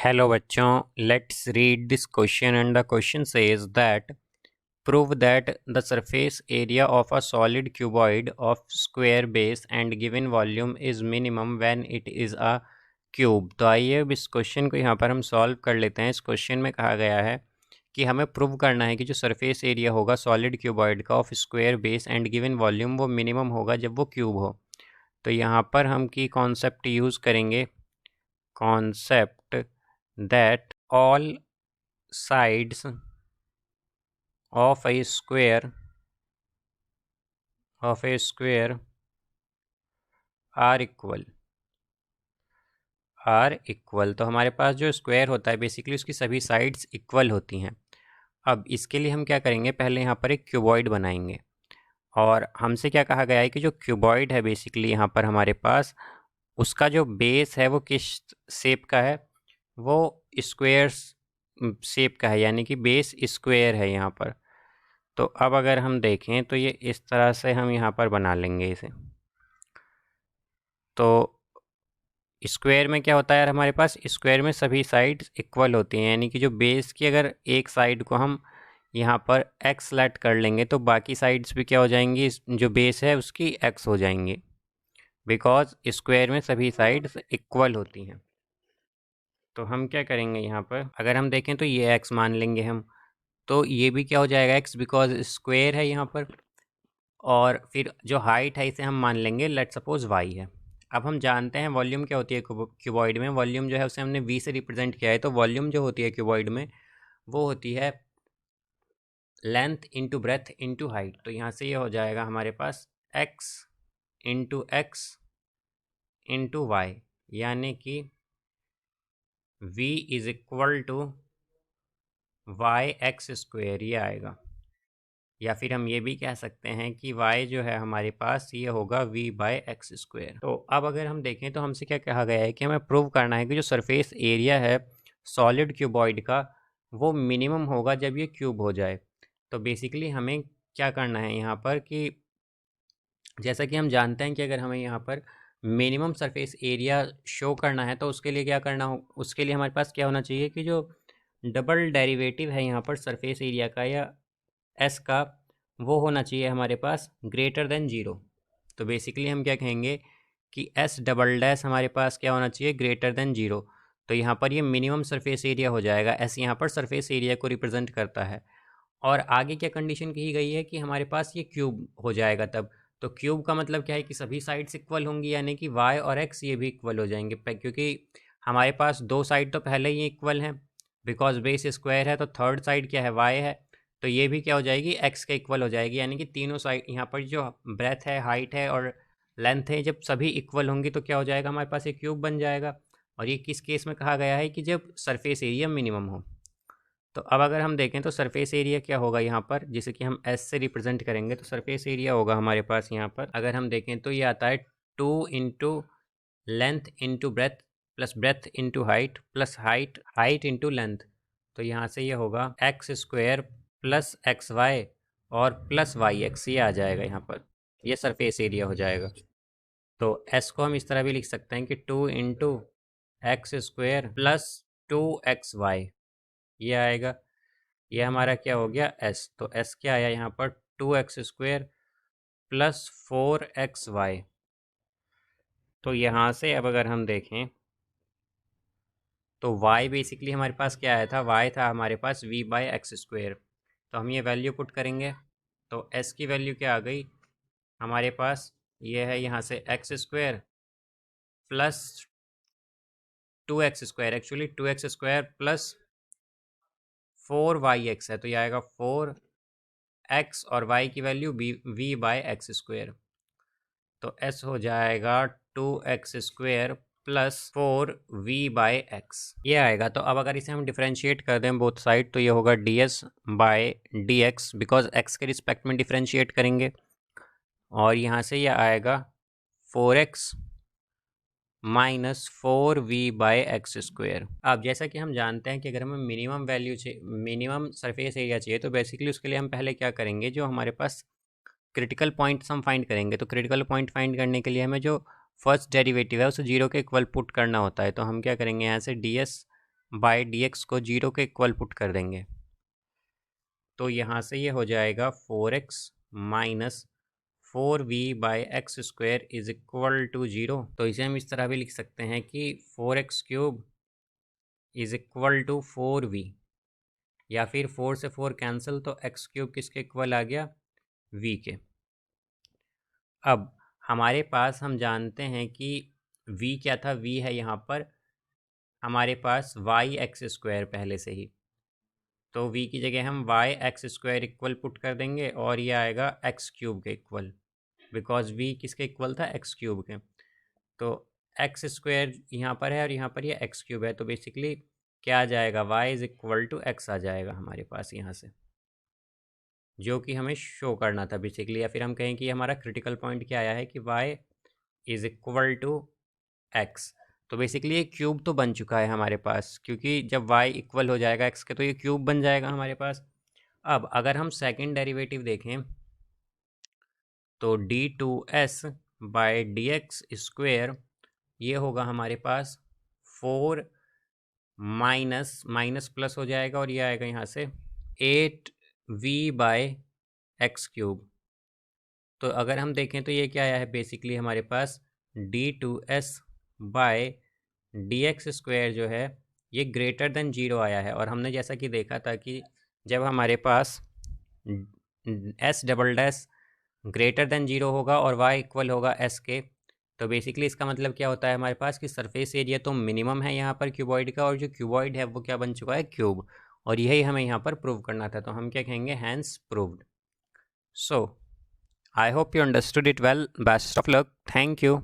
Hello बच्चों, let's read this question and the question says that prove that the surface area of a solid cuboid of square base and given volume is minimum when it is a cube। तो आइए अब इस question को यहाँ पर हम solve कर लेते हैं। इस क्वेश्चन में कहा गया है कि हमें प्रूव करना है कि जो सरफेस एरिया होगा सॉलिड क्यूबॉइड का of square base and given volume वो मिनिमम होगा जब वो क्यूब हो। तो यहाँ पर हम की कॉन्सेप्ट यूज़ करेंगे, concept that all sides of a square are equal। तो हमारे पास जो स्क्वायर होता है बेसिकली उसकी सभी साइड्स इक्वल होती हैं। अब इसके लिए हम क्या करेंगे, पहले यहाँ पर एक क्यूबॉइड बनाएंगे और हमसे क्या कहा गया है कि जो क्यूबॉइड है बेसिकली यहाँ पर हमारे पास उसका जो बेस है वो किस शेप का है, वो स्क्वायर शेप का है, यानी कि बेस स्क्वायर है यहाँ पर। तो अब अगर हम देखें तो ये इस तरह से हम यहाँ पर बना लेंगे इसे। तो स्क्वायर में क्या होता है यार, हमारे पास स्क्वायर में सभी साइड्स इक्वल होती हैं, यानी कि जो बेस की अगर एक साइड को हम यहाँ पर एक्स सेलेक्ट कर लेंगे तो बाकी साइड्स भी क्या हो जाएंगी, जो बेस है उसकी एक्स हो जाएंगी, बिकॉज स्क्वायर में सभी साइड्स इक्वल होती हैं। तो हम क्या करेंगे यहाँ पर, अगर हम देखें तो ये एक्स मान लेंगे हम, तो ये भी क्या हो जाएगा एक्स, बिकॉज स्क्वायर है यहाँ पर। और फिर जो हाइट है इसे हम मान लेंगे लेट सपोज वाई है। अब हम जानते हैं वॉल्यूम क्या होती है क्यूबॉइड में। वॉल्यूम जो है उसे हमने वी से रिप्रेजेंट किया है। तो वॉल्यूम जो होती है क्यूबॉइड में वो होती है length into breath into height. तो यहाँ से ये हो जाएगा हमारे पास एक्स इंटू वाई, यानी कि v is equal to y x square, ये आएगा। या फिर हम ये भी कह सकते हैं कि y जो है हमारे पास ये होगा v बाई एक्स स्क्वेयर। तो अब अगर हम देखें तो हमसे क्या कहा गया है कि हमें प्रूव करना है कि जो सरफेस एरिया है सॉलिड क्यूबॉइड का वो मिनिमम होगा जब ये क्यूब हो जाए। तो बेसिकली हमें क्या करना है यहाँ पर कि जैसा कि हम जानते हैं कि अगर हमें यहाँ पर मिनिमम सरफेस एरिया शो करना है तो उसके लिए क्या करना हो, उसके लिए हमारे पास क्या होना चाहिए कि जो डबल डेरिवेटिव है यहाँ पर सरफेस एरिया का या एस का, वो होना चाहिए हमारे पास ग्रेटर देन ज़ीरो। तो बेसिकली हम क्या कहेंगे कि एस डबल डैश हमारे पास क्या होना चाहिए, ग्रेटर देन ज़ीरो। तो यहाँ पर ये मिनिमम सरफेस एरिया हो जाएगा। एस यहाँ पर सरफेस एरिया को रिप्रेजेंट करता है। और आगे क्या कंडीशन कही गई है कि हमारे पास ये क्यूब हो जाएगा तब। तो क्यूब का मतलब क्या है कि सभी साइड्स इक्वल होंगी, यानी कि वाई और एक्स ये भी इक्वल हो जाएंगे, क्योंकि हमारे पास दो साइड तो पहले ही इक्वल हैं बिकॉज बेस स्क्वायर है। तो थर्ड साइड क्या है, वाई है, तो ये भी क्या हो जाएगी, एक्स के इक्वल हो जाएगी। यानी कि तीनों साइड यहाँ पर जो ब्रेथ है, हाइट है और लेंथ है, जब सभी इक्वल होंगी तो क्या हो जाएगा, हमारे पास एक क्यूब बन जाएगा। और ये किस केस में कहा गया है कि जब सरफेस एरिया मिनिमम हो। तो अब अगर हम देखें तो सरफेस एरिया क्या होगा यहाँ पर, जिसे कि हम एस से रिप्रेजेंट करेंगे। तो सरफेस एरिया होगा हमारे पास यहाँ पर, अगर हम देखें तो ये आता है 2 into length into breadth plus breadth into height plus height into length. तो यहाँ से ये होगा x square plus x y और प्लस वाई एक्स, ये आ जाएगा यहाँ पर, ये सरफेस एरिया हो जाएगा। तो एस को हम इस तरह भी लिख सकते हैं कि 2 into x square plus 2xy, ये आएगा। ये हमारा क्या हो गया एस। तो एस क्या आया यहाँ पर, 2x स्क्वायर प्लस 4xy। तो यहाँ से अब अगर हम देखें तो y बेसिकली हमारे पास क्या आया था, y था हमारे पास v बाई एक्स स्क्वेयर। तो हम ये वैल्यू पुट करेंगे तो s की वैल्यू क्या आ गई हमारे पास, ये है यहाँ से x square plus 2x square, actually 2x square plus 4yx है। तो ये आएगा 4x और y की value v by x square. तो s हो जाएगा 2x square plus 4v by x, ये आएगा। तो अब अगर इसे हम डिफ्रेंशिएट कर दें बोथ साइड तो ये होगा ds by D x, because x के रिस्पेक्ट में डिफ्रेंशिएट करेंगे। और यहाँ से ये आएगा 4x minus 4v by x square. अब जैसा कि हम जानते हैं कि अगर हमें मिनिमम वैल्यू चाहिए, मिनिमम सरफेस एरिया चाहिए, तो बेसिकली उसके लिए हम पहले क्या करेंगे, जो हमारे पास क्रिटिकल पॉइंट्स हम फाइंड करेंगे। तो क्रिटिकल पॉइंट फाइंड करने के लिए हमें जो फर्स्ट डेरिवेटिव है उसे जीरो के इक्वल पुट करना होता है। तो हम क्या करेंगे, यहाँ से ds बाय dx को 0 के इक्वल पुट कर देंगे तो यहाँ से ये हो जाएगा 4x minus 4v by x square is equal to 0। तो इसे हम इस तरह भी लिख सकते हैं कि 4x cube is equal to 4v, या फिर 4 से 4 कैंसिल तो x क्यूब किसके इक्वल आ गया, v के। अब हमारे पास हम जानते हैं कि v क्या था, v है यहाँ पर हमारे पास वाई एक्स स्क्वायर पहले से ही, तो v की जगह हम y x square equal put कर देंगे और ये आएगा एक्स क्यूब के इक्वल, बिकॉज v किसके इक्वल था, एक्स क्यूब के। तो एक्स स्क्वायर यहाँ पर है और यहाँ पर ये एक्स क्यूब है, तो बेसिकली क्या आ जाएगा, y is equal to x आ जाएगा हमारे पास यहाँ से, जो कि हमें शो करना था बेसिकली। या फिर हम कहें कि हमारा क्रिटिकल पॉइंट क्या आया है कि y is equal to x. तो बेसिकली ये क्यूब तो बन चुका है हमारे पास, क्योंकि जब y इक्वल हो जाएगा x के तो ये क्यूब बन जाएगा हमारे पास। अब अगर हम सेकंड डेरिवेटिव देखें तो d2s by d x square ये होगा हमारे पास 4 माइनस माइनस प्लस हो जाएगा और ये आएगा यहाँ से 8v बाय एक्स क्यूब। तो अगर हम देखें तो ये क्या आया है बेसिकली हमारे पास d2s by d x square जो है ये ग्रेटर देन 0 आया है, और हमने जैसा कि देखा था कि जब हमारे पास s double dash greater than 0 होगा और y इक्वल होगा s के, तो बेसिकली इसका मतलब क्या होता है हमारे पास कि सरफेस एरिया तो मिनिमम है यहाँ पर क्यूबॉइड का, और जो क्यूबॉइड है वो क्या बन चुका है, क्यूब। और यही हमें यहाँ पर प्रूव करना था, तो हम क्या कहेंगे, hence proved. So I hope you understood it well, best of luck, thank you.